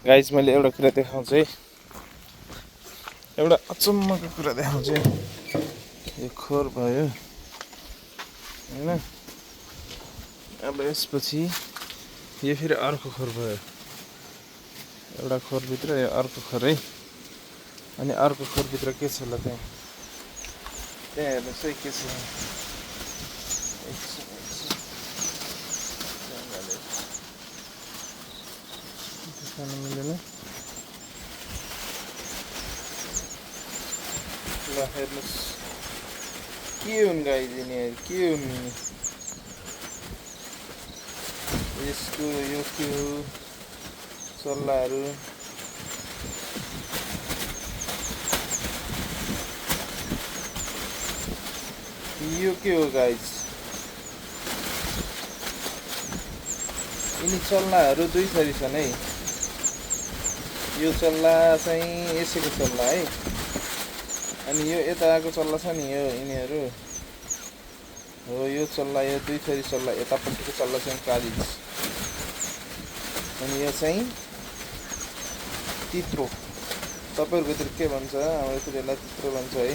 Guys मैले एउटा कुरा देखाउँछु है, एउटा अचम्मको कुरा देखाउँछु। यो खोर भयो हैन, अब यसपछि यो फेरि अर्को खोर भयो। एउटा खोरभित्र यो अर्को खोर है। अनि अर्को खोरभित्र के छ ल त्यहाँ हेर्नुहोस् है के छ। देखाउन मिलेन ल, हेर्नुहोस् के हुन् गाइस यिनीहरू, के हुन् यसको यो के हो चल्लाहरू। यो के हो गाइस, यिनी चल्लाहरू दुई थरी छन् है। यो चल्ला चाहिँ यसैको चल्ला है, अनि यो यताको चल्ला छ नि, यो यिनीहरू हो यो चल्ला। यो दुई थरी चल्ला, यतापट्टिको चल्ला चाहिँ कालिज, अनि यो चाहिँ तित्रो। तपाईँहरूकोतिर के भन्छ, हाम्रोतिर यसलाई तित्रो भन्छ है।